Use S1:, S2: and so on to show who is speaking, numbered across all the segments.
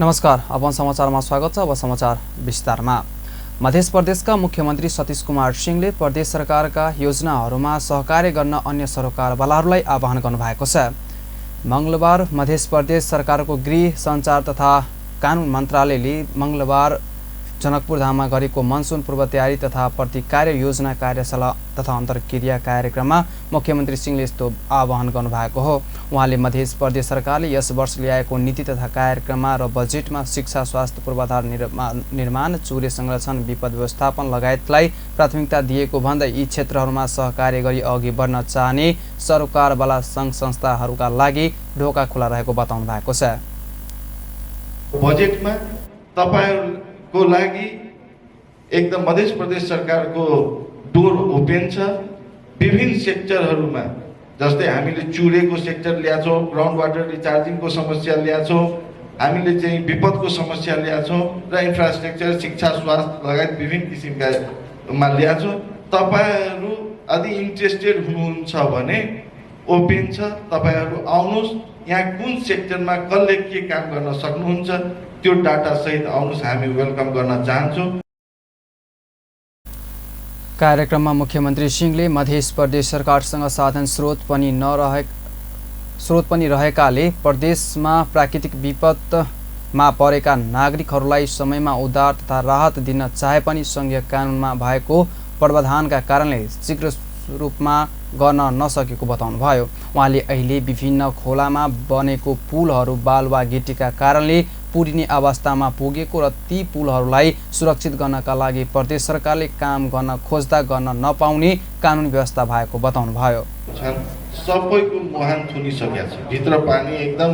S1: नमस्कार, अब समाचारमा स्वागत छ। अब समाचार विस्तारमा। मध्य प्रदेशका मुख्यमन्त्री सतीश कुमार सिंहले प्रदेश सरकारका योजनाहरूमा सहकार्य गर्न अन्य सरकारवालाहरूलाई आह्वान गर्नुभएको छ। मंगलबार मध्य प्रदेश सरकारको गृह, सञ्चार तथा कानुन मन्त्रालयले मंगलबार जनकपुरधाममा गरेको मनसुन पूर्व तयारी तथा प्रतिकार्य योजना कार्यशाला तथा अन्तर्क्रिया कार्यक्रममा मुख्यमन्त्री सिंहले यस्तो आह्वान गर्नुभएको हो। उहाँले मध्य प्रदेश सरकारले यस वर्ष ल्याएको नीति तथा कार्यक्रममा र बजेटमा शिक्षा, स्वास्थ्य, पूर्वाधार निर्माण, चुरे संरक्षण, विपद व्यवस्थापन लगायतलाई प्राथमिकता दिएको भन्दै यी क्षेत्रहरूमा सहकार्य गरी अघि बढ्न चाहने सरकारवाला सङ्घ संस्थाहरूका लागि ढोका खुला रहेको बताउनु भएको छ।
S2: बजेटमा तपाईहरुको लागि एकदम मध्य प्रदेश सरकारको डोर ओपन छ। विभिन्न सेक्टरहरूमा जस्तै हामीले चुरेको सेक्टर ल्याछौँ, ग्राउन्ड वाटर रिचार्जिङको समस्या ल्याछौँ, हामीले चाहिँ विपदको समस्या ल्याछौँ र इन्फ्रास्ट्रक्चर, शिक्षा, स्वास्थ्य लगायत विभिन्न किसिमकामा ल्याछौँ। तपाईहरु यदि इन्ट्रेस्टेड हुनुहुन्छ भने ओपन छ, तपाईहरु आउनुहोस्। यहाँ कुन सेक्टरमा कसले के काम गर्न सक्नुहुन्छ त्यो डाटा सहित आउनुहोस्, हामी वेलकम गर्न चाहन्छौँ।
S1: कार्यक्रममा मुख्यमन्त्री सिंहले मध्य प्रदेश सरकारसँग साधन स्रोत पनि रहेकाले प्रदेशमा प्राकृतिक विपदमा परेका नागरिकहरूलाई समयमा उद्धार तथा राहत दिन चाहे पनि सङ्घीय कानुनमा भएको प्रावधानका कारणले शीघ्र रूपमा गर्न नसकेको बताउनुभयो। उहाँले अहिले विभिन्न खोलामा बनेको पुलहरू बालुवा गिटीका कारणले पुरिने अवस्थामा पुगेको र ती पुलहरूलाई सुरक्षित गर्नका लागि प्रदेश सरकारले काम गर्न खोज्दा गर्न नपाउने कानुन व्यवस्था भएको बताउनुभयो।
S2: सबैको मुहान थुनिसकेको छ, भित्र पानी एकदम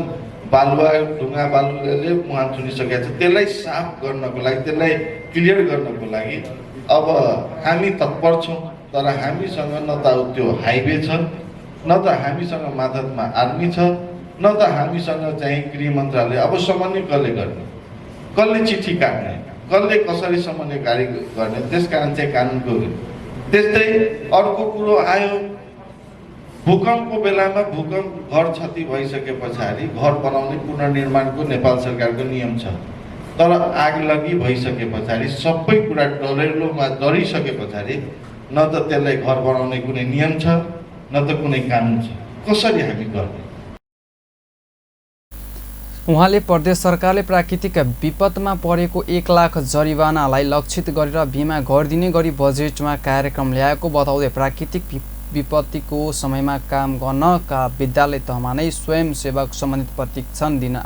S2: बालुवा ढुङ्गा बालुवाले मुहान थुनिसकेको छ। त्यसलाई साफ गर्नको लागि, त्यसलाई क्लियर गर्नको लागि अब हामी तत्पर छौँ। तर हामीसँग न त त्यो हाइवे छ, न त हामीसँग मातहतमा आर्मी छ, न त हामीसँग चाहिँ गृह मन्त्रालय। अब समन्वय कसले गर्ने, कसले चिठी काट्ने, कसले कसरी समन्वयकारी गर्ने, त्यसकारण चाहिँ कानुनको। त्यस्तै अर्को कुरो आयो, भूकम्पको बेलामा भूकम्प घर क्षति भइसके पछाडि घर बनाउने पुनर्निर्माणको नेपाल सरकारको नियम छ। तर आगलगी भइसके पछाडि सबै कुरा डरेलोमा डरिसके पछाडि न त त्यसलाई घर बनाउने कुनै नियम छ, न त कुनै कानुन छ। कसरी हामी गर्ने?
S1: उहाँले प्रदेश सरकारले प्राकृतिक विपदमा परेको 1 लाख जरिवानालाई लक्षित गरेर बिमा गरिदिने गरी बजेटमा कार्यक्रम ल्याएको बताउँदै प्राकृतिक विपत्तिको समयमा काम गर्नका विद्यालय तहमा नै स्वयंसेवक सम्बन्धित प्रशिक्षण दिन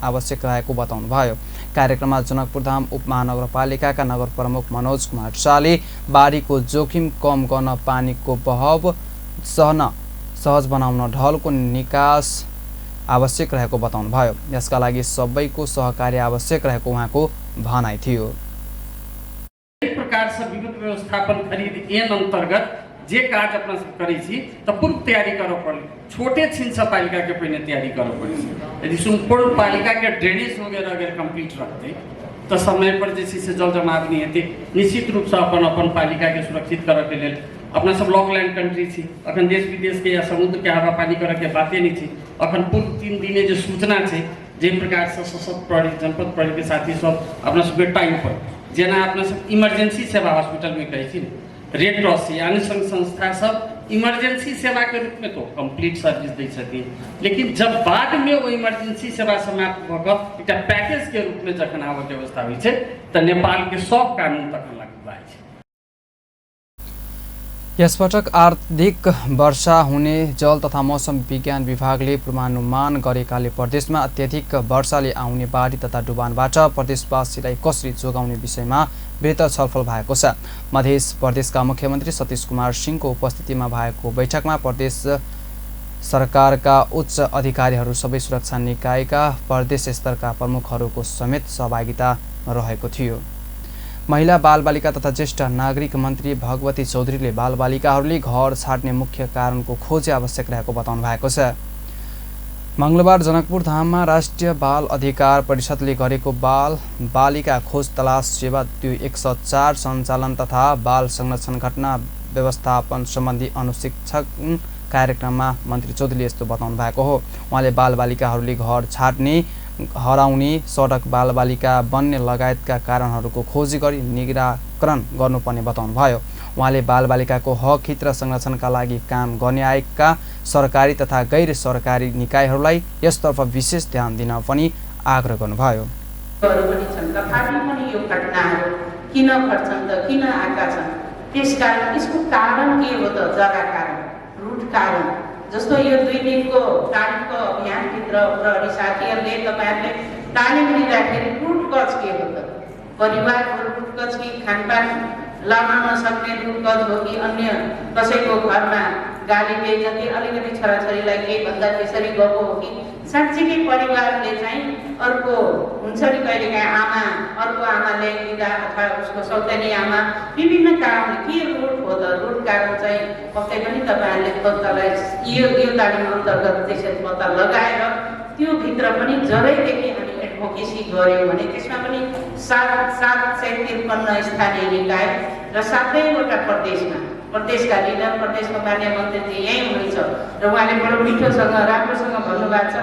S1: आवश्यक रहेको बताउनुभयो। कार्यक्रममा जनकपुरधाम उपमहानगरपालिकाका नगर प्रमुख मनोज कुमार शाहले बाढीको जोखिम कम गर्न पानीको बहाव सहज बनाउन ढलको निकास आवश्यक रहेको बताउनुभयो। यसका लागि सबैको सहकार्य आवश्यक रहेको उहाँको भनाइ थियो।
S3: एक प्रकार से विद्युत व्यवस्थापन खरीद ऐन अंतर्गत जे काज अपना सब करै छी त पूर्व तैयारी करऽ पड़े। छोटे छिंसा पालिका के पहले तैयारी करऽ पड़े। यदि संपूर्ण पालिका के ड्रेनेज वगैरह अगर कंप्लीट रखते तो समय पर जे से जल जमाव नहीं हेतै। निश्चित रूप से अपन पालिका के सुरक्षित करऽ के लेल अपना सब लॉकलैंड कंट्री छी, अखन देश विदेश के या समुद्र के हवा पानी करऽ के बाते नहीं छी। अखन पूर्व 3 दिने जो सूचना छै, जे प्रकार से सशक्त प्रहरी, जनपद प्रहरी के साथी सब अपना सब के टाइम पर जेना अपना सब इमरजेंसी सेवा हॉस्पिटल में कहै छी, रेड क्रॉस यानी संघ संस्था सब इमरजेंसी सेवा के रूप में तो कंप्लीट सर्विस दै छथिन। लेकिन जब बाद में वो इमरजेंसी सेवा समाप्त भ क एकटा पैकेज के रूप में जखन आबऽ के व्यवस्था होइ छै त नेपाल के सब कानून तखन लागू भए छै।
S1: यसपटक आर्थिक वर्षा हुने जल तथा मौसम विज्ञान विभागले पूर्वानुमान गरेकाले प्रदेशमा अत्यधिक वर्षाले आउने बाढी तथा डुबानबाट प्रदेशवासीलाई कसरी जोगाउने विषयमा बेहतर छलफल भएको छ। मध्य प्रदेशका मुख्यमन्त्री सतीश कुमार सिंहको उपस्थितिमा भएको बैठकमा प्रदेश सरकारका उच्च अधिकारीहरू, सबै सुरक्षा निकायका प्रदेश स्तरका प्रमुखहरूको समेत सहभागिता रहेको थियो। महिला बालबालिका तथा ज्येष्ठ नागरिक मन्त्री भगवती चौधरीले बालबालिकाहरूले घर छाड्ने मुख्य कारणको खोज आवश्यक रहेको बताउनु भएको छ। मंगलबार जनकपुर धाममा राष्ट्रिय बाल अधिकार परिषदले गरेको बाल बालिका खोज तलास सेवा 104 सञ्चालन तथा बाल संरक्षण घटना व्यवस्थापन सम्बन्धी अनुशिक्षण कार्यक्रममा मन्त्री चौधरीले यस्तो बताउनु भएको हो। उहाँले बालबालिकाहरूले घर छाड्ने हराउने, सडक बालबालिका बन्ने लगायतका कारणहरूको खोजी गरी निराकरण गर्नुपर्ने बताउनुभयो। उहाँले बालबालिकाको हक हित र संरक्षणका लागि काम गर्ने आएका सरकारी तथा गैर सरकारी निकायहरूलाई यसतर्फ विशेष ध्यान दिन पनि आग्रह गर्नुभयो।
S4: तथापि पनि यो घटनाहरू किन घट्छन् त, किन आएका छन्, त्यसकारण यसको कारण के हो त? जरा कारण, रुट कारण। जस्तो यो 2 दिनको तालिमको अभियानभित्र प्रहरी साथीहरूले तपाईँहरूले तालिम लिँदाखेरि रुट कज के हो त? परिवारको रुट कज कि खानपान लाउन नसक्ने रुट कज हो कि अन्य कसैको घरमा गाली बेइज्जती अलिकति छोराछोरीलाई केही भन्दा त्यसरी गएको हो कि साँच्चीकै परिवारले चाहिँ अर्को हुन्छ नि कहिलेकाहीँ आमा, अर्को आमाले दिँदा अथवा उसको सौतेनी आमा विभिन्न कारणले के रुट हो त? रुट कारण चाहिँ पक्कै पनि तपाईँहरूले पत्तालाई यो तालिम अन्तर्गत त्यसरी पत्ता लगाएर त्यो भित्र पनि जबैदेखि हामी एडभोकेसी गऱ्यौँ भने त्यसमा पनि 753 स्थानीय निकाय र 7वटा प्रदेशका लिडर, प्रदेशको मान्य मन्त्री चाहिँ यहीँ हुनुहुन्छ र उहाँले बडो मिठोसँग राम्रोसँग भन्नुभएको छ।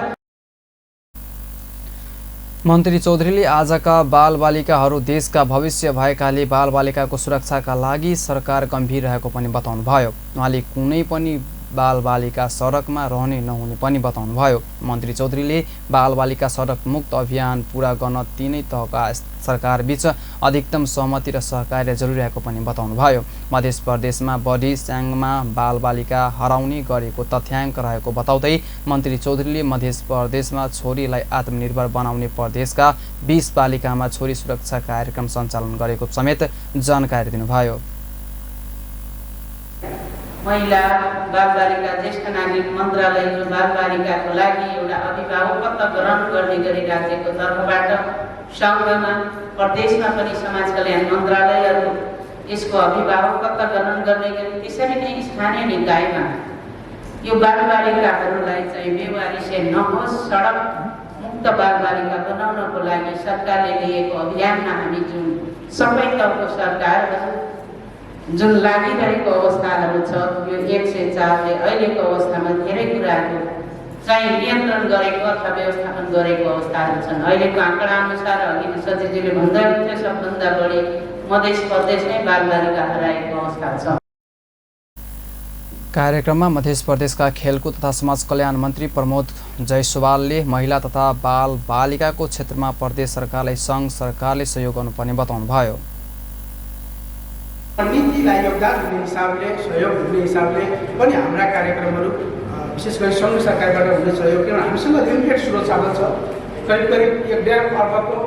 S1: मन्त्री चौधरीले आजका बालबालिकाहरू देशका भविष्य भएकाले बालबालिकाको सुरक्षाका लागि सरकार गम्भीर रहेको पनि बताउनुभयो। उहाँले कुनै पनि बालबालिका सडकमा रहने नहुने पनि बताउनुभयो। मन्त्री चौधरीले बालबालिका सडक मुक्त अभियान पूरा गर्न तीनै तहका सरकारबीच अधिकतम सहमति र सहकार्य जरुरी रहेको पनि बताउनुभयो। मध्य प्रदेशमा बढी स्याङमा बालबालिका हराउने गरेको तथ्याङ्क रहेको बताउँदै मन्त्री चौधरीले मध्य प्रदेशमा छोरीलाई आत्मनिर्भर बनाउने प्रदेशका 20 बालिकामा छोरी सुरक्षा कार्यक्रम सञ्चालन गरेको समेत जानकारी दिनुभयो।
S4: महिला, बालबालिका, ज्येष्ठ नागरिक मन्त्रालय जो बालबालिकाको लागि एउटा अभिभावकत्व ग्रहण गर्ने गरी राज्यको तर्फबाट सङ्घमा, प्रदेशमा पनि समाज कल्याण मन्त्रालयहरू यसको अभिभावकत्व ग्रहण गर्ने गरी त्यसरी नै स्थानीय निकायमा यो बालबालिकाहरूलाई चाहिँ बेवारिसे नहोस्, सडक मुक्त बालबालिका बनाउनको लागि सरकारले लिएको अभियानमा हामी जुन सबै तहको सरकारहरू जुन लागिरहेको अवस्थाहरू छ, यो 104ले अहिलेको अवस्थामा धेरै कुराहरू चाहिँ नियन्त्रण गरेको अथवा व्यवस्थापन गरेको अवस्थाहरू छन्। अहिलेको आँकडा अनुसार अघि सचिवजीले भन्दै हुन्थ्यो सबभन्दा बढी मध्य प्रदेशमै बालबालिका हराएको अवस्था छ।
S1: कार्यक्रममा मध्य प्रदेशका खेलकुद तथा समाज कल्याण मन्त्री प्रमोद जयसवालले महिला तथा बालबालिकाको क्षेत्रमा प्रदेश सरकारलाई सङ्घ सरकारले सहयोग गर्नुपर्ने बताउनुभयो।
S5: नीतिलाई योगदान हुने हिसाबले, सहयोग हुने हिसाबले पनि हाम्रा कार्यक्रमहरू विशेष गरी सङ्घ सरकारबाट हुने सहयोग, किनभने हामीसँग लिमिटेड स्रोत साधन छ। करिब 1.5 अर्बको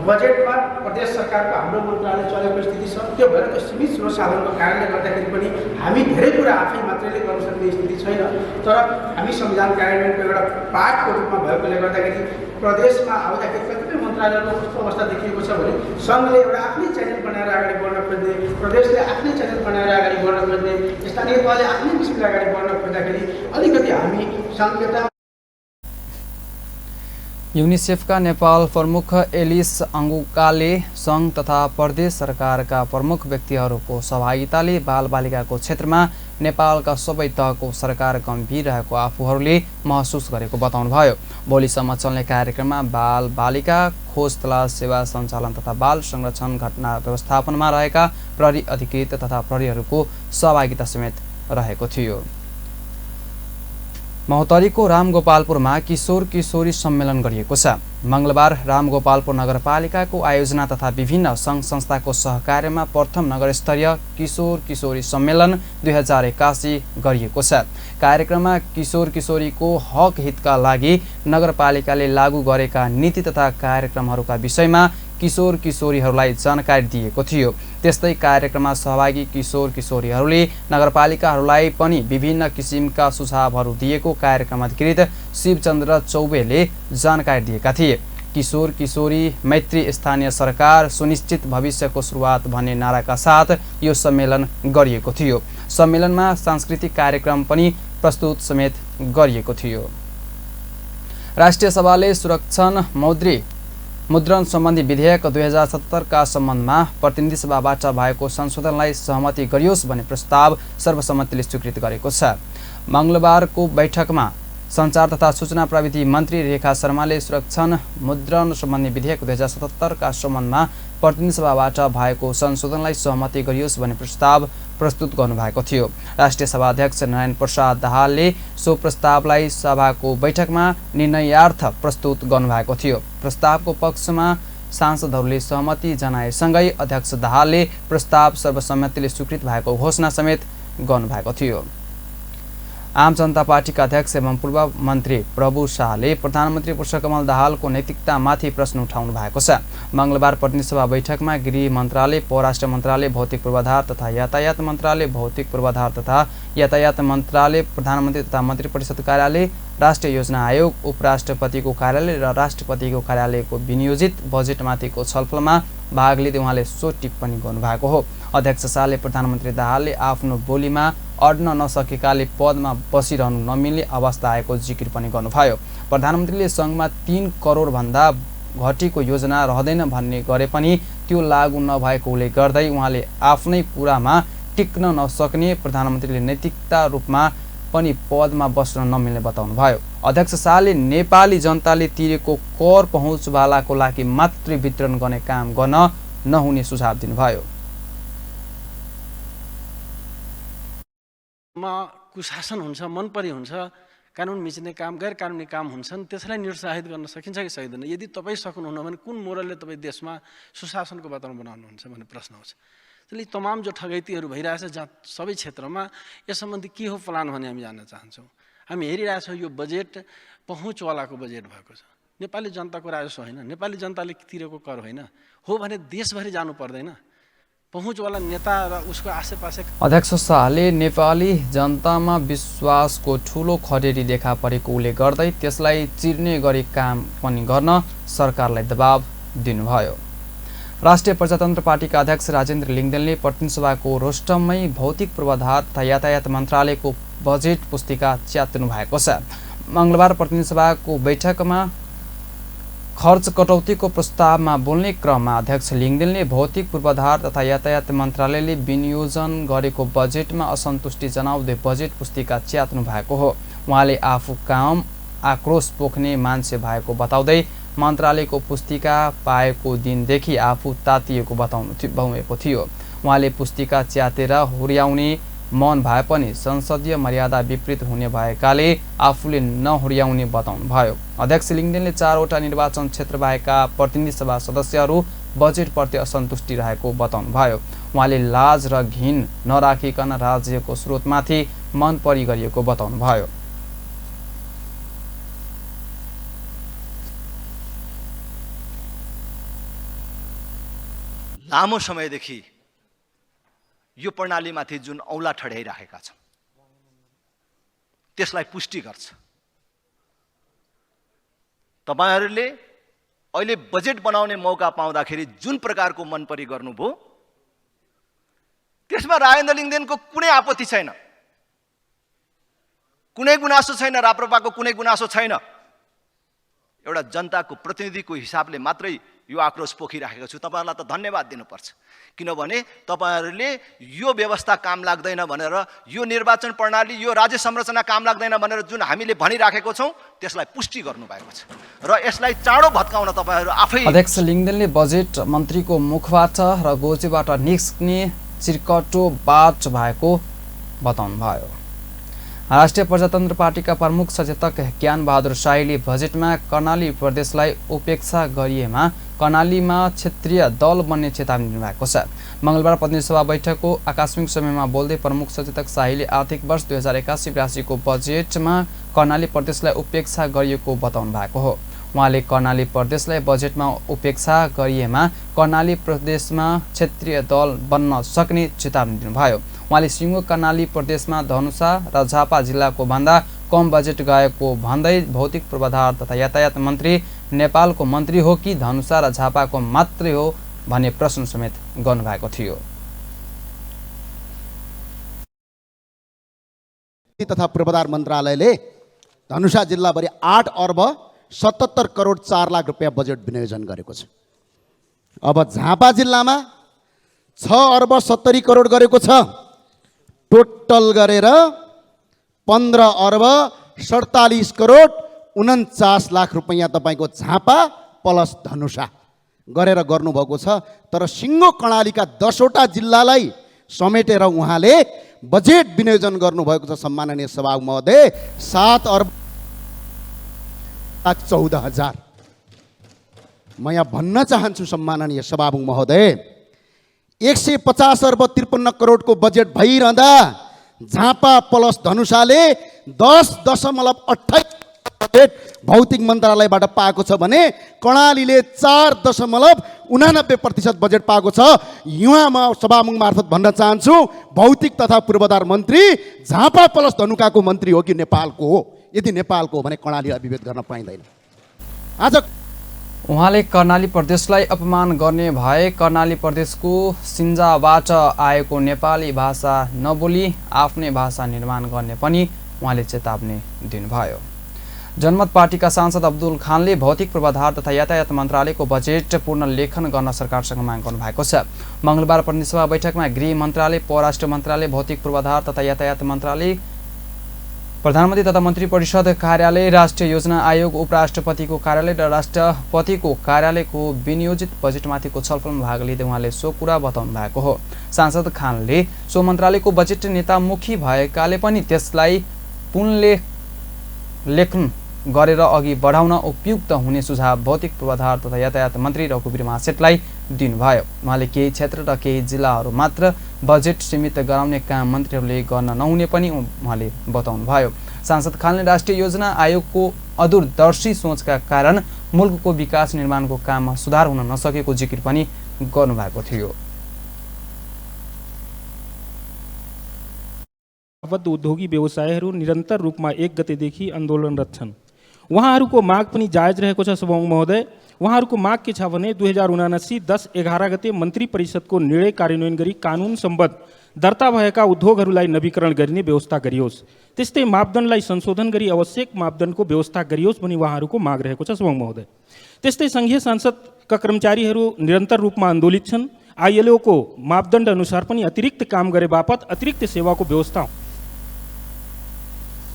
S5: बजेटमा प्रदेश सरकारको हाम्रो मन्त्रालय चलेको स्थिति छ। त्यो भएर त्यो सीमित स्रोत साधनको कारणले गर्दाखेरि पनि हामी धेरै कुरा आफै मात्रैले गर्न सक्ने स्थिति छैन। तर हामी संविधान कार्यान्वयनको एउटा पार्टको रूपमा भएकोले गर्दाखेरि प्रदेशमा आउँदाखेरि कतिपय मन्त्रालयको कस्तो अवस्था देखिएको छ भने सङ्घले एउटा आफ्नै च्यानल बनाएर अगाडि बढ्न खोज्ने, प्रदेशले आफ्नै च्यानल बनाएर अगाडि बढ्न खोज्ने, स्थानीय तहले आफ्नै किसिमले अगाडि बढ्न खोज्दाखेरि अलिकति हामी सङ्घीयता।
S1: युनिसेफका नेपाल प्रमुख एलिस अङ्गुकाले सङ्घ तथा प्रदेश सरकारका प्रमुख व्यक्तिहरूको सहभागिताले बालबालिकाको क्षेत्रमा नेपालका सबै तहको सरकार गम्भीर रहेको आफूहरूले महसुस गरेको बताउनुभयो। भोलिसम्म चल्ने कार्यक्रममा बालबालिका खोज तलास सेवा सञ्चालन तथा बाल संरक्षण घटना व्यवस्थापनमा रहेका प्रहरी अधिकृत तथा प्रहरीहरूको सहभागिता समेत रहेको थियो। महोत्तरीको रामगोपालपुरमा किशोर किशोरी सम्मेलन गरिएको छ। मंगलबार रामगोपालपुर नगरपालिकाको आयोजना तथा विभिन्न सङ्घ संस्थाको सहकार्यमा प्रथम नगरस्तरीय किशोर किशोरी सम्मेलन 2081 गरिएको छ। कार्यक्रममा किशोर किशोरीको हक हितका लागि नगरपालिकाले लागू गरेका नीति तथा कार्यक्रमहरूका विषयमा किशोर किशोरीहरूलाई जानकारी दिएको थियो। त्यस्तै कार्यक्रममा सहभागी किशोर किशोरीहरूले नगरपालिकाहरूलाई पनि विभिन्न किसिमका सुझावहरू दिएको कार्यक्रम अधिकृत शिवचन्द्र चौबेले जानकारी दिएका थिए। किशोर किशोरी मैत्री स्थानीय सरकार सुनिश्चित भविष्यको सुरुवात भन्ने नाराका साथ यो सम्मेलन गरिएको थियो। सम्मेलनमा सांस्कृतिक कार्यक्रम पनि प्रस्तुत समेत गरिएको थियो। राष्ट्रिय सभाले सुरक्षण मुद्रण सम्बन्धी विधेयक 2070 का सम्बन्धमा प्रतिनिधि सभाबाट भएको संशोधनलाई सहमति गरियोस् भन्ने प्रस्ताव सर्वसम्मतिले स्वीकृत गरेको छ। मंगलबारको बैठकमा सञ्चार तथा सूचना प्रविधि मन्त्री रेखा शर्माले सुरक्षण मुद्रण सम्बन्धी विधेयक 2077 का सम्बन्धमा प्रतिनिधि सभाबाट भएको संशोधनलाई सहमति गरियोस् भन्ने प्रस्ताव प्रस्तुत गर्नुभएको थियो। राष्ट्रिय सभा अध्यक्ष नारायण प्रसाद दाहालले सो प्रस्तावलाई सभाको बैठकमा निर्णयार्थ प्रस्तुत गर्नुभएको थियो। प्रस्तावको पक्षमा सांसदहरूले सहमति जनाएसँगै अध्यक्ष दाहालले प्रस्ताव सर्वसम्मतिले स्वीकृत भएको घोषणा समेत गर्नुभएको थियो। आम जनता पार्टीका अध्यक्ष एवं पूर्व मन्त्री प्रभु शाहले प्रधानमन्त्री पुष्पकमल दाहालको नैतिकतामाथि प्रश्न उठाउनु भएको छ। मंगलबार प्रतिनिधि सभा बैठकमा गृह मन्त्रालय, परराष्ट्र मन्त्रालय, भौतिक पूर्वाधार तथा यातायात मन्त्रालय, भौतिक पूर्वाधार तथा यातायात मन्त्रालय, प्रधानमन्त्री तथा मन्त्री परिषद कार्यालय, राष्ट्रिय योजना आयोग, उपराष्ट्रपतिको कार्यालय र राष्ट्रपतिको कार्यालयको विनियोजित बजेटमाथिको छलफलमा भाग लिँदै उहाँले सो टिप्पणी गर्नुभएको हो। अध्यक्ष शाहले प्रधानमन्त्री दाहालले आफ्नो बोलीमा अड्न नसकेकाले पदमा बसिरहनु नमिल्ने अवस्था आएको जिकिर पनि गर्नुभयो। प्रधानमन्त्रीले सङ्घमा 3 करोड भन्दा घटीको योजना रहँदैन भन्ने गरे पनि त्यो लागू नभएको उल्लेख गर्दै उहाँले आफ्नै कुरामा टिक्न नसक्ने प्रधानमन्त्रीले नैतिकता रूपमा पनि पदमा बस्न नमिल्ने बताउनुभयो। अध्यक्ष शाहले नेपाली जनताले तिरेको कर पहुँचवालाको लागि मात्रै वितरण गर्ने काम गर्न नहुने सुझाव दिनुभयो।
S6: कुशासन हुन्छ, मनपरी हुन्छ, कानुन मिच्ने काम, गैर कानुनी काम हुन्छन्, त्यसलाई निरुत्साहित गर्न सकिन्छ कि सकिँदैन? यदि तपाईँ सक्नुहुन्न भने कुन मोरलले तपाईँ देशमा सुशासनको वातावरण बनाउनुहुन्छ भन्ने प्रश्न आउँछ। त्यसले तमाम जो ठगैतीहरू भइरहेछ जहाँ सबै क्षेत्रमा यस सम्बन्धी के हो प्लान भने हामी जान्न चाहन्छौँ। हामी हेरिरहेछौँ यो बजेट पहुँचवालाको बजेट भएको छ। नेपाली जनताको राजस्व होइन, नेपाली जनताले तिरेको कर होइन। हो भने देशभरि जानु पर्दैन, पहुँचवाला नेता र उसको आसेपासे।
S1: अध्यक्ष शाहले नेपाली जनतामा विश्वासको ठूलो खडेरी देखा परेको उल्लेख गर्दै त्यसलाई चिर्ने गरी काम पनि गर्न सरकारलाई दबाब दिनुभयो। राष्ट्रिय प्रजातन्त्र पार्टीका अध्यक्ष राजेन्द्र लिङ्गदेनले प्रतिनिधि सभाको रोस्टममै भौतिक पूर्वाधार तथा यातायात मन्त्रालयको बजेट पुस्तिका च्यात्नु भएको छ। मंगलबार प्रतिनिधि सभाको बैठकमा खर्च कटौतीको प्रस्तावमा बोल्ने क्रममा अध्यक्ष लिङ्गदेनले भौतिक पूर्वाधार तथा यातायात मन्त्रालयले विनियोजन गरेको बजेटमा असन्तुष्टि जनाउँदै बजेट पुस्तिका च्यात्नु भएको हो। उहाँले आफू काम आक्रोश पोख्ने मान्छे भएको बताउँदै मन्त्रालयको पुस्तिका पाएको दिनदेखि आफू तातिएको बताउनुभएको थियो। उहाँले पुस्तिका च्यातेर हुर्याउने मन भए पनि संसदीय मर्यादा विपरीत हुने भएकाले आफूले नहुर्याउने बताउनुभयो। अध्यक्ष लिङ्गदेनले 4वटा निर्वाचन क्षेत्र भएका प्रतिनिधि सभा सदस्यहरू बजेटप्रति असन्तुष्टि रहेको बताउनुभयो। उहाँले लाज र घिन नराखिकन राज्यको स्रोतमाथि मनपरी गरिएको बताउनुभयो।
S7: लामो समयदेखि यो प्रणालीमाथि जुन औँला ठड्याइराखेका छन् त्यसलाई पुष्टि गर्छ। तपाईहरूले अहिले बजेट बनाउने मौका पाउँदाखेरि जुन प्रकारको मनपरी गर्नुभयो त्यसमा राजेन्द्र लिङ्गदेनको कुनै आपत्ति छैन, कुनै गुनासो छैन, राप्रपाको कुनै गुनासो छैन। एउटा जनताको प्रतिनिधिको हिसाबले मात्रै यो आक्रोश पोखिराखेको छु। तपाईहरुलाई त धन्यवाद दिनुपर्छ, किनभने तपाईहरुले यो व्यवस्था काम लाग्दैन भनेर, यो निर्वाचन प्रणाली, यो राज्य संरचना काम लाग्दैन भनेर जुन हामीले भनिराखेको छौं त्यसलाई पुष्टि गर्नुभएको छ र यसलाई चाँडो भत्काउन तपाईहरु आफै।
S1: अध्यक्ष लिङ्गदेनले बजेट मन्त्रीको मुखबाट र गोजीबाट निस्कने चिरकटो बात भएको बताउनुभयो। राष्ट्रिय प्रजातन्त्र पार्टीका प्रमुख सचेतक ज्ञान बहादुर शाहीले बजेटमा कर्णाली प्रदेशलाई उपेक्षा गरिएमा कर्णालीमा क्षेत्रीय दल बन्ने चेतावनी दिनुभएको छ। मंगलबार प्रतिनिधि सभा बैठकको आकस्मिक समयमा बोल्दै प्रमुख सचेतक शाहीले आर्थिक वर्ष 2081-82 को बजेटमा कर्णाली प्रदेशलाई उपेक्षा गरिएको बताउनु भएको हो। उहाँले कर्णाली प्रदेशलाई बजेटमा उपेक्षा गरिएमा कर्णाली प्रदेशमा क्षेत्रीय दल बन्न सक्ने चेतावनी दिनुभयो। उहाँले सिङ्गो कर्णाली प्रदेशमा धनुषा र झापा जिल्लाको भन्दा कम बजेट गएको भन्दै भौतिक पूर्वाधार तथा यातायात मन्त्री नेपालको मन्त्री हो कि धनुषा र झापाको मात्रै हो भन्ने प्रश्न समेत गर्नुभएको थियो।
S8: तथा पूर्वाधार मन्त्रालयले धनुषा जिल्लाभरि 8 अर्ब 77 करोड 4 लाख रुपियाँ बजेट विनियोजन गरेको छ। अब झापा जिल्लामा 6 अर्ब 70 करोड गरेको छ। टोटल गरेर 15 अर्ब 47 करोड 49 लाख रुपैयाँ तपाईँको झापा प्लस धनुषा गरेर गर्नुभएको छ। तर सिङ्गो कर्णालीका 10वटा जिल्लालाई समेटेर उहाँले बजेट विनियोजन गर्नुभएको छ। सम्माननीय सभामुख महोदय 7 अर्ब 14,000। म यहाँ भन्न चाहन्छु सम्माननीय सभामुख महोदय, 150 अर्ब 53 करोडको बजेट भइरहँदा झापा प्लस धनुषाले 10.28 बजेट भौतिक मन्त्रालयबाट पाएको छ भने कर्णालीले 4.89% बजेट पाएको छ। यहाँ म सभामुख मार्फत भन्न चाहन्छु, भौतिक तथा पूर्वाधार मन्त्री झापा प्लस धनुकाको मन्त्री हो कि नेपालको हो? यदि नेपालको हो भने कर्णालीलाई विभेद गर्न पाइँदैन। आज
S1: उहाँले कर्णाली प्रदेशलाई अपमान गर्ने भए कर्णाली प्रदेशको सिन्जाबाट आएको नेपाली भाषा नबोली आफ्नै भाषा निर्माण गर्ने पनि उहाँले चेतावनी दिनुभयो। जनमत पार्टीका सांसद अब्दुल खानले भौतिक पूर्वाधार तथा यातायात मन्त्रालयको बजेट पुनर्लेखन गर्न सरकारसँग माग गर्नुभएको छ। मङ्गलबार प्रतिनिधिसभा बैठकमा गृह मन्त्रालय, परराष्ट्र मन्त्रालय, भौतिक पूर्वाधार तथा यातायात मन्त्रालय, प्रधानमन्त्री तथा मन्त्री परिषद कार्यालय, राष्ट्रिय योजना आयोग, उपराष्ट्रपतिको कार्यालय र राष्ट्रपतिको कार्यालयको विनियोजित बजेटमाथिको छलफलमा भाग लिँदै उहाँले सो कुरा बताउनु भएको हो। सांसद खानले सो मन्त्रालयको बजेट नेतामुखी भएकाले पनि त्यसलाई पुनर्लेखन गरेर अघि बढाउन उपयुक्त हुने सुझाव भौतिक पूर्वाधार तथा यातायात मन्त्री रघुवीर महासेठलाई दिनुभयो। उहाँले केही क्षेत्र र केही जिल्लाहरू मात्र बजेट सीमित गराउने काम मन्त्रीहरूले गर्न नहुने पनि उहाँले बताउनुभयो। सांसद खानले राष्ट्रिय योजना आयोगको अदूरदर्शी सोचका कारण मुलुकको विकास निर्माणको काममा सुधार हुन नसकेको जिकिर पनि गर्नुभएको थियो।
S9: अवैध उद्योगी व्यवसायहरू निरन्तर रूपमा 1 गतेदेखि आन्दोलनरत छन्। उहाँहरूको माग पनि जायज रहेको छ। सभामुख महोदय, उहाँहरूको माग के छ भने 2079 10-11 गते मन्त्री परिषदको निर्णय कार्यान्वयन गरी कानुन सम्बद्ध दर्ता भएका उद्योगहरूलाई नवीकरण गरिने व्यवस्था गरियोस्। त्यस्तै मापदण्डलाई संशोधन गरी आवश्यक मापदण्डको व्यवस्था गरियोस् भनी उहाँहरूको माग रहेको छ। सभामुख महोदय, त्यस्तै सङ्घीय संसदका कर्मचारीहरू निरन्तर रूपमा आन्दोलित छन्। आईएलओको मापदण्ड अनुसार पनि अतिरिक्त काम गरे बापत अतिरिक्त सेवाको व्यवस्था।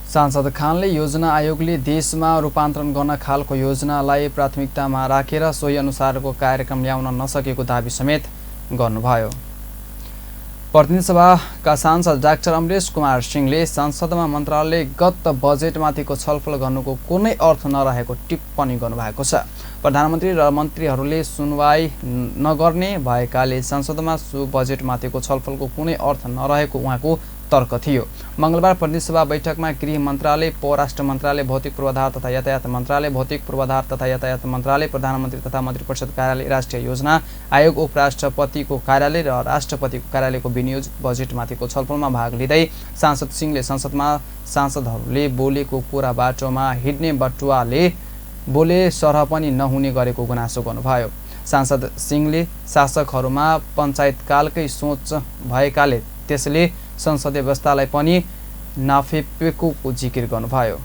S1: सांसद खानले योजना आयोगले देशमा रूपान्तरण गर्न खालको योजनालाई प्राथमिकतामा राखेर सोही अनुसारको कार्यक्रम ल्याउन नसकेको दाबी समेत गर्नुभयो। प्रतिनिधि सभाका सांसद डाक्टर अमरेश कुमार सिंहले संसदमा मन्त्रालयगत बजेटमाथिको छलफल गर्नुको कुनै अर्थ नरहेको टिप्पणी गर्नुभएको छ। प्रधानमन्त्री र मन्त्रीहरूले सुनवाई नगर्ने भएकाले संसदमा सो बजेटमाथिको छलफलको कुनै अर्थ नरहेको उहाँको तर्क थियो। मङ्गलबार प्रतिनिधि सभा बैठकमा गृह मन्त्रालय, परराष्ट्र मन्त्रालय, भौतिक पूर्वाधार तथा यातायात मन्त्रालय, भौतिक पूर्वाधार तथा यातायात मन्त्रालय, प्रधानमन्त्री तथा मन्त्री परिषद कार्यालय, राष्ट्रिय योजना आयोग, उपराष्ट्रपतिको कार्यालय र राष्ट्रपतिको कार्यालयको विनियोजित बजेटमाथिको छलफलमा भाग लिँदै सांसद सिंहले संसदमा सांसदहरूले बोलेको कुरा बाटोमा हिँड्ने बटुवाले बोले सरह पनि नहुने गरेको गुनासो गर्नुभयो। सांसद सिंहले शासकहरूमा पञ्चायतकालकै सोच भएकाले त्यसले संसदीय व्यवस्थालाई पनि नाफेपेको जिकिर गर्नुभयो।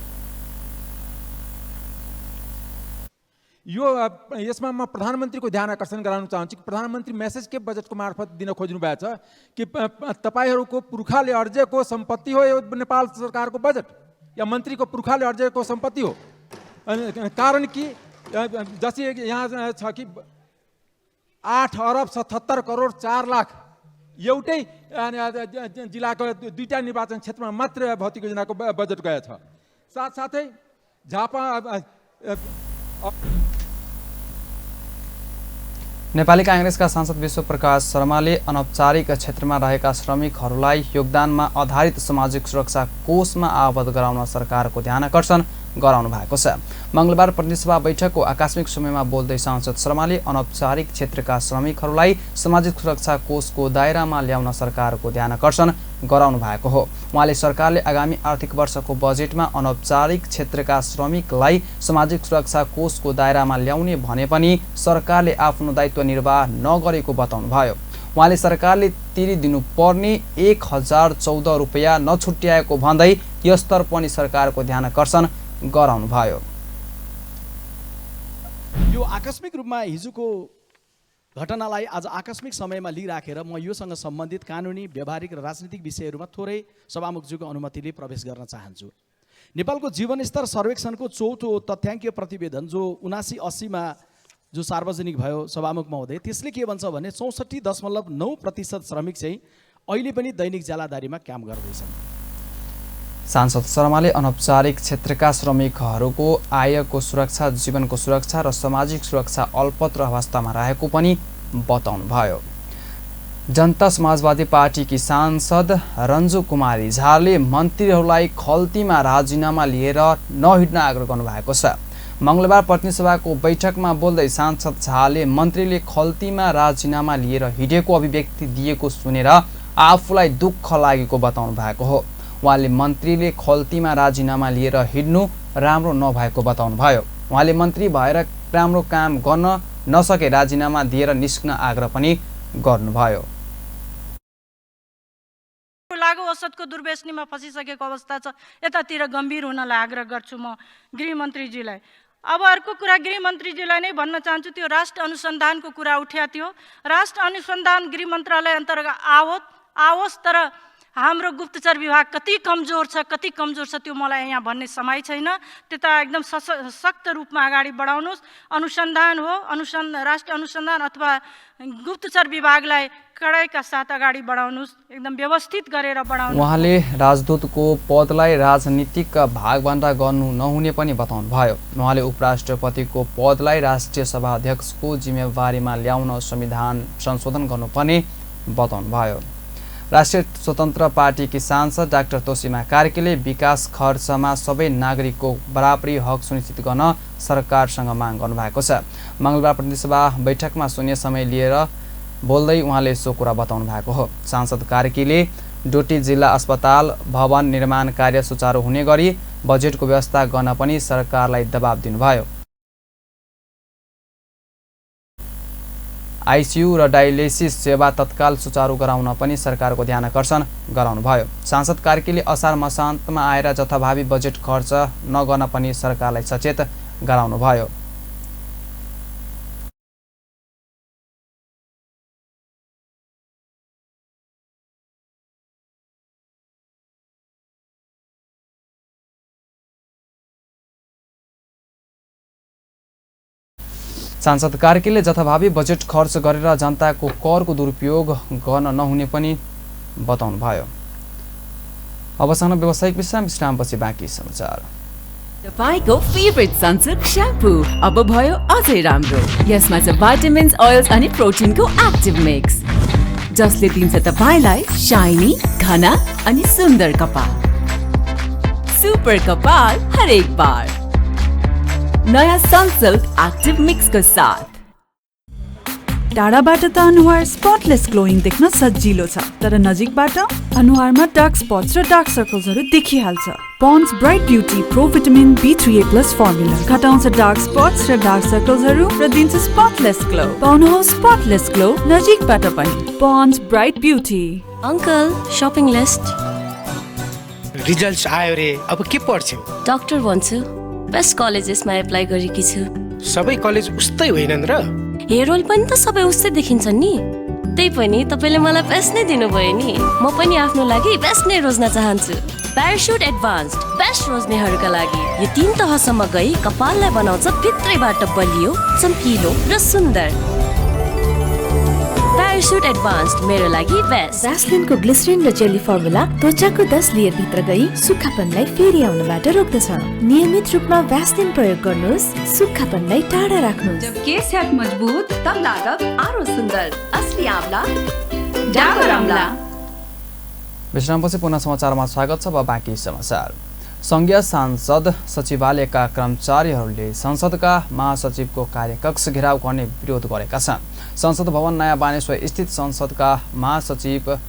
S10: यसमा म प्रधानमन्त्रीको ध्यान आकर्षण गराउन चाहन्छु कि प्रधानमन्त्री मेसेज के बजेटको मार्फत दिन खोज्नु भएको छ कि तपाईहरूको पुर्खाले अर्जेको सम्पत्ति हो यो नेपाल सरकारको बजेट या मन्त्रीको पुर्खाले अर्जेको सम्पत्ति हो। कारण कि जस्तै यहाँ छ कि 8 अर्ब 77 करोड 4 लाख एउटै जिल्लाको 2टा निर्वाचन क्षेत्रमा मात्र भौतिक योजनाको बजेट गएको छ। साथसाथै झापा
S1: नेपाली काङ्ग्रेसका सांसद विश्व प्रकाश शर्माले अनौपचारिक क्षेत्रमा रहेका श्रमिकहरूलाई योगदानमा आधारित सामाजिक सुरक्षा कोषमा आबद्ध गराउन सरकारको ध्यानाकर्षण गराउनु भएको छ। मङ्गलबार प्रतिनिधि सभा बैठकको आकस्मिक समयमा बोल्दै सांसद शर्माले अनौपचारिक क्षेत्रका श्रमिकहरूलाई सामाजिक सुरक्षा कोषको दायरामा ल्याउन सरकारको ध्यानाकर्षण गराउनु भएको हो। उहाँले सरकारले आगामी आर्थिक वर्षको बजेटमा अनौपचारिक क्षेत्रका श्रमिकलाई सामाजिक सुरक्षा कोषको दायरामा ल्याउने भने पनि सरकारले आफ्नो दायित्व निर्वाह नगरेको बताउनुभयो। उहाँले सरकारले तिरिदिनुपर्ने 1014 रुपैयाँ नछुट्याएको भन्दै यसतर्फ पनि सरकारको ध्यानाकर्षण गराउनुभयो।
S11: यो आकस्मिक रूपमा हिजोको घटनालाई आज आकस्मिक समयमा लिइराखेर म योसँग सम्बन्धित कानुनी, व्यावहारिक र राजनीतिक विषयहरूमा थोरै सभामुखज्यूको अनुमतिले प्रवेश गर्न चाहन्छु। नेपालको जीवनस्तर सर्वेक्षणको चौथो तथ्याङ्कीय प्रतिवेदन जो 79-80मा जो सार्वजनिक भयो सभामुख महोदय, त्यसले के भन्छ भने 64.9% श्रमिक चाहिँ अहिले पनि दैनिक ज्यालादारीमा काम गर्दैछन्।
S1: सांसद शर्माले अनौपचारिक क्षेत्रका श्रमिकहरूको आयको सुरक्षा, जीवनको सुरक्षा र सामाजिक सुरक्षा अल्पत्र अवस्थामा रहेको पनि बताउनुभयो। जनता समाजवादी पार्टीकी सांसद रन्जु कुमारी झाले मन्त्रीहरूलाई खल्तीमा राजीनामा लिएर नहिड्न आग्रह गर्नुभएको छ। मंगलबार प्रतिनिधि सभाको बैठकमा बोल्दै सांसद झाले मन्त्रीले खल्तीमा राजीनामा लिएर हिँडेको अभिव्यक्ति दिएको सुनेर आफूलाई दुःख लागेको बताउनु भएको हो। उहाँले मन्त्रीले खल्तीमा राजीनामा लिएर हिँड्नु राम्रो नभएको बताउनुभयो। उहाँले मन्त्री भएर राम्रो काम गर्न नसके राजीनामा दिएर निस्कन आग्रह पनि गर्नुभयो।
S12: लागु औषधको दुर्व्यसनीमा फसिसकेको अवस्था छ, यतातिर गम्भीर हुनलाई आग्रह गर्छु म गृहमन्त्रीजीलाई। अब अर्को कुरा गृहमन्त्रीजीलाई नै भन्न चाहन्छु, त्यो राष्ट्र अनुसन्धानको कुरा उठ्या थियो। राष्ट्र अनुसन्धान गृह मन्त्रालय अन्तर्गत आओस्, तर हाम्रो गुप्तचर विभाग कति कमजोर छ त्यो मलाई यहाँ भन्ने समय छैन। त्यता एकदम सशक्त रूपमा अगाडि बढाउनुहोस्। अनुसन्धान हो, राष्ट्र अनुसन्धान अथवा गुप्तचर विभागलाई कडाइका साथ अगाडि बढाउनुहोस्, एकदम व्यवस्थित गरेर बढाउनुहोस्।
S1: उहाँले राजदूतको पदलाई राजनीतिक भागभण्डा गर्नु नहुने पनि बताउनुभयो। उहाँले उपराष्ट्रपतिको पदलाई राष्ट्रिय सभा अध्यक्षको जिम्मेवारीमा ल्याउन संविधान संशोधन गर्नुपर्ने बताउनुभयो। राष्ट्रिय स्वतन्त्र पार्टीकी सांसद डाक्टर तोसीमा कार्कीले विकास खर्चमा सबै नागरिकको बराबरी हक सुनिश्चित गर्न सरकारसँग माग गर्नुभएको छ। मंगलबार प्रतिनिधि सभा बैठकमा शून्य समय लिएर बोल्दै उहाँले सो कुरा बताउनु भएको हो। सांसद कार्कीले डोटी जिल्ला अस्पताल भवन निर्माण कार्य सुचारू हुने गरी बजेटको व्यवस्था गर्न पनि सरकारलाई दबाब दिनुभयो। आइसियु र डायलिसिस सेवा तत्काल सुचारू गराउन पनि सरकारको ध्यान आकर्षण गराउनुभयो। सांसद कार्कीले असार मसान्तमा आएर जथाभावी बजेट खर्च नगर्न पनि सरकारलाई सचेत गराउनुभयो। सांसद कार्कीले जथाभावी बजेट खर्च गरेर जनताको करको दुरुपयोग गर्न नहुने पनि बताउनुभयो। अबसँग व्यावसायिक विश्रामपछि बाँकी समाचार।
S13: तपाईको फेभरेट सनसिल्क स्याम्पू अब भयो अझै राम्रो। यसमा छ भाइटामिन्स, ओइल्स अनि प्रोटिनको एक्टिभ मिक्स, जसले दिन्छ तपाईलाई शाइनी, घना अनि सुन्दर कपाल। सुपर कपाल हरेक बार नयाँ सनसिल्क एक्टिभ मिक्सको साथ।
S14: टाढाबाट त अनुहार स्पटलेस ग्लोइङ देख्न सजिलो छ, तर नजिकबाट अनुहारमा डार्क स्पट्स र डार्क सर्कल्सहरू देखिहाल्छ। Pond's bright beauty pro vitamin B3A+ formula घटाउँछ डार्क स्पट्स र डार्क सर्कल्सहरू र दिन्छ स्पटलेस ग्लो। पाउनुहोस् स्पटलेस ग्लो नजिकबाट पनि। Pond's bright beauty.
S15: Uncle, shopping list.
S16: Results आयो रे, अब के पढ्छौ?
S15: डाक्टर भन्छु। बेस्ट कलेजेसमा एप्लाई गरेकी छु।
S16: सबै कलेज उस्तै होइनन् र?
S15: हेयरओइल पनि त सबै उस्तै देखिन्छन् नि। त्यही पनि तपाईले मलाई बेस्ट नै दिनुभयो नि। म पनि आफ्नो लागि बेस्ट नै रोज्न चाहन्छु। प्याराशुट एडभान्स्ड, बेस्ट रोज्नेहरूका लागि। यो 3 तहसम्म गई कपाललाई बनाउँछ भित्रैबाट बलियो, चम्किलो र सुन्दर। प्याराशुट एडभान्स्ड मेरो लागि बेस्ट।
S17: भ्यासलिनको ग्लिसरिन र जेली फर्मुला त्वचाको 10 लेयर भित्र गई सुक्खापनलाई फेरि आउनबाट रोक्दछ। नियमित रूपमा भ्यासलिन प्रयोग गर्नुहोस्, सुक्खापनलाई टाढा राख्नुहोस्।
S13: जब केस है मजबूत तब लागत आरो सुन्दर। असली आंवला, डाबर आंवला।
S1: विश्रामपछि पुनः समाचारमा स्वागत छ। अब बाँकी समाचार। संघीय सांसद सचिवालयका कर्मचारीहरूले संसदका महासचिवको कार्यकक्ष घेराउ गर्ने विरोध गरेका छन्। संसद भवन नयाँ बानेश्वर स्थित संसदका महासचिव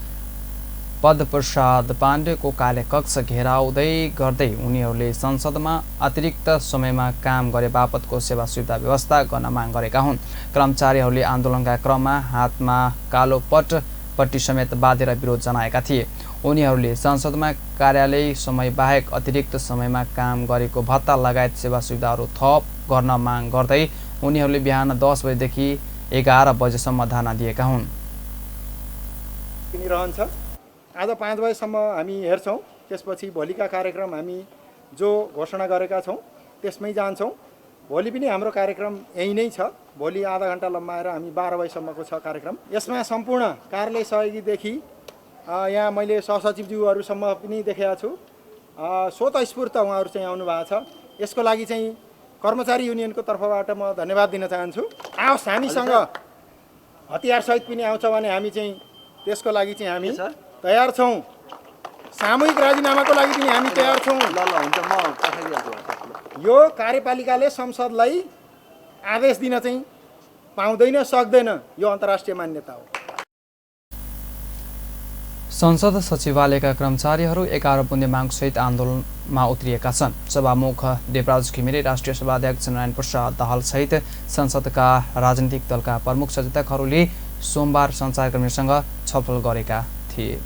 S1: पदप्रसाद पाण्डेको कार्यकक्ष घेराउँदै गर्दै उनीहरूले संसदमा अतिरिक्त समयमा काम गरे बापतको सेवा सुविधा व्यवस्था गर्न माग गरेका हुन्। कर्मचारीहरूले आन्दोलनका क्रममा हातमा कालो पट्टी समेत बाँधेर विरोध जनाएका थिए। उनीहरूले संसदमा कार्यालय समय बाहेक अतिरिक्त समयमा काम गरेको भत्ता लगायत सेवा सुविधाहरू थप गर्न माग गर्दै उनीहरूले बिहान 10 बजेदेखि 11 बजेसम्म धरना दिएका हुन्।
S18: रहन्छ आज 5 बजेसम्म हामी हेर्छौँ। त्यसपछि भोलिका कार्यक्रम हामी जो घोषणा गरेका छौँ त्यसमै जान्छौँ। भोलि पनि हाम्रो कार्यक्रम यही नै छ। भोलि आधा घन्टा लम्बाएर हामी 12 बजीसम्मको छ कार्यक्रम। यसमा सम्पूर्ण कार्यालय सहयोगीदेखि यहाँ मैले सहसचिवज्यूहरूसम्म पनि देखेको छु। स्वतस्फूर्त उहाँहरू चाहिँ आउनु भएको छ। यसको लागि चाहिँ कर्मचारी युनियनको तर्फबाट म धन्यवाद दिन चाहन्छु। आओस् हामीसँग हतियारसहित पनि आउँछ भने हामी चाहिँ त्यसको लागि चाहिँ हामी तयार छौँ। सामूहिक राजीनामाको लागि पनि हामी तयार छौँ। यो कार्यपालिकाले संसदलाई आदेश दिन चाहिँ पाउँदैन, सक्दैन। यो अन्तर्राष्ट्रिय मान्यता हो।
S1: संसद सचिवालयका कर्मचारीहरू 11 बुँदे मागसहित आन्दोलनमा उत्रिएका छन्। सभामुख देवराज घिमिरे, राष्ट्रिय सभा अध्यक्ष नारायण प्रसाद दाहाल सहित संसदका राजनीतिक दलका प्रमुख सचेतकहरूले सोमबार सञ्चारकर्मीसँग छलफल गरेका थिए।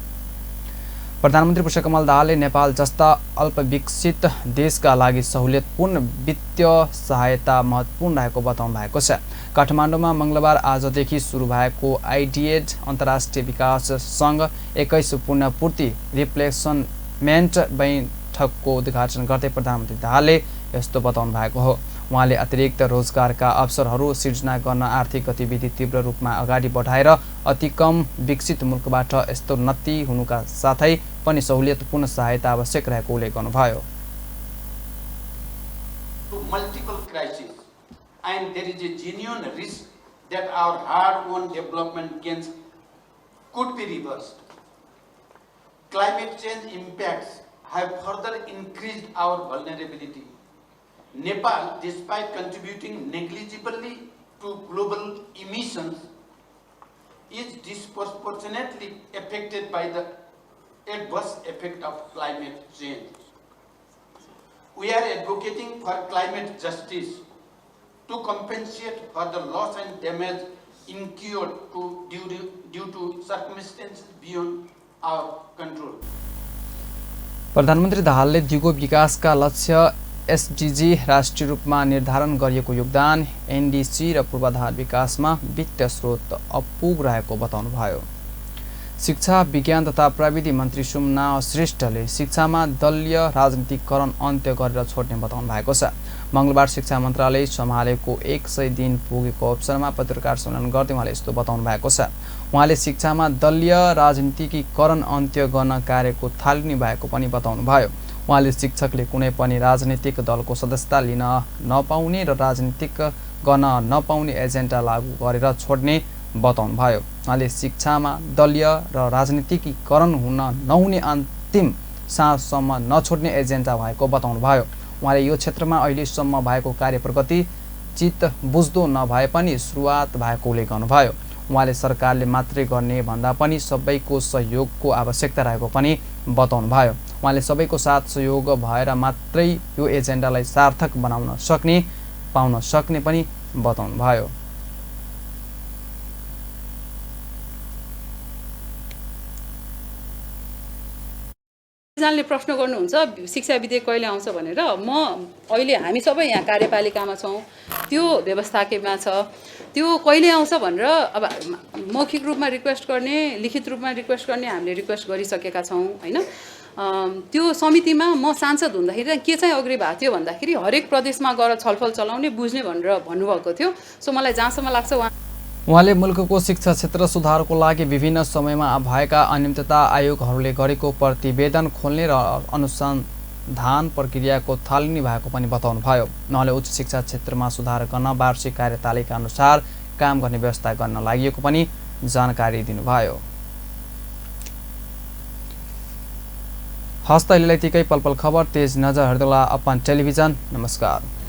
S1: प्रधानमन्त्री पुष्पकमल दाहालले नेपाल जस्ता अल्पविकसित देशका लागि सहुलियतपूर्ण वित्तीय सहायता महत्त्वपूर्ण रहेको बताउनु भएको छ। काठमाडौँमा मङ्गलबार आजदेखि सुरु भएको आइडिएड अन्तर्राष्ट्रिय विकास सङ्घ 21 पुनःपूर्ति रिप्लेसमेन्ट बैठकको उद्घाटन गर्दै प्रधानमन्त्री दाहालले यस्तो बताउनु भएको हो। उहाँले अतिरिक्त रोजगारका अवसरहरू सिर्जना गर्न आर्थिक गतिविधि तीव्र रूपमा अगाडि बढाएर अति कम विकसित मुलुकबाट यस्तो उन्नति हुनुका साथै पनि सहुलियतपूर्ण सहायता आवश्यक रहेको उल्लेख गर्नुभयो।
S19: Multiple crises, and there is a genuine risk that our hard-won development gains could be reversed. Climate change impacts have further increased our vulnerability. Nepal, despite contributing negligibly to global emissions, is disproportionately affected by the adverse effect of climate change. We are advocating for climate justice to compensate for the loss and damage incurred due to circumstances beyond our control.
S1: प्रधानमन्त्री दाहालले दिगो विकासका लक्ष्य SDG राष्ट्रिय रूपमा निर्धारण गरिएको योगदान एनडिसी र पूर्वाधार विकासमा वित्तीय स्रोत अपुग रहेको बताउनुभयो। शिक्षा विज्ञान तथा प्रविधि मन्त्री सुमना श्रेष्ठले शिक्षामा दलीय राजनीतिकरण अन्त्य गरेर छोड्ने बताउनु भएको छ। मङ्गलबार शिक्षा मन्त्रालय सम्हालेको 100 दिन पुगेको अवसरमा पत्रकार सम्मेलन गर्दै उहाँले यस्तो बताउनु भएको छ। उहाँले शिक्षामा दलीय राजनीतिकीकरण अन्त्य गर्न कार्यको थालनी भएको पनि बताउनुभयो। उहाँले शिक्षकले कुनै पनि राजनीतिक दलको सदस्यता लिन नपाउने र राजनीतिक गर्न नपाउने एजेन्डा लागू गरेर छोड्ने बताउनुभयो। उहाँले शिक्षामा दलीय र राजनीतिकीकरण हुन नहुने अन्तिम साँझसम्म नछोड्ने एजेन्डा भएको बताउनुभयो। उहाँले यो क्षेत्रमा अहिलेसम्म भएको कार्य प्रगति चित्त बुझ्दो नभए पनि सुरुवात भएको उल्लेख गर्नुभयो। उहाँले सरकारले मात्रै गर्ने भन्दा पनि सबैको सहयोगको आवश्यकता रहेको पनि बताउनुभयो। उहाँले सबैको साथ सहयोग भएर मात्रै यो एजेन्डालाई सार्थक पाउन सक्ने पनि बताउनुभयो।
S20: जसले प्रश्न गर्नुहुन्छ शिक्षा विधेयक कहिले आउँछ भनेर, अहिले हामी सबै यहाँ कार्यपालिकामा छौँ, त्यो व्यवस्थामा छ, त्यो कहिले आउँछ भनेर अब मौखिक रूपमा रिक्वेस्ट गर्ने, लिखित रूपमा रिक्वेस्ट गर्ने हामीले रिक्वेस्ट गरिसकेका छौँ हैन। त्यो समितिमा म सांसद हुँदाखेरि के चाहिँ अग्री भएको थियो भन्दाखेरि हरेक प्रदेशमा गएर छलफल चलाउने बुझ्ने भनेर भन्नुभएको थियो। सो मलाई जहाँसम्म लाग्छ
S1: उहाँले मुलुकको शिक्षा क्षेत्र सुधारको लागि विभिन्न समयमा भएका अनियमितता आयोगहरूले गरेको प्रतिवेदन खोल्ने र अनुसन्धान प्रक्रियाको थालनी भएको पनि बताउनुभयो। उहाँले उच्च शिक्षा क्षेत्रमा सुधार गर्न वार्षिक कार्यतालिका अनुसार काम गर्ने व्यवस्था गर्न लागि पनि जानकारी दिनुभयो। हस्त अहिलेलाई यतिकै पलपल खबर तेज नजर हेर्दै अपन टेलिभिजन। नमस्कार।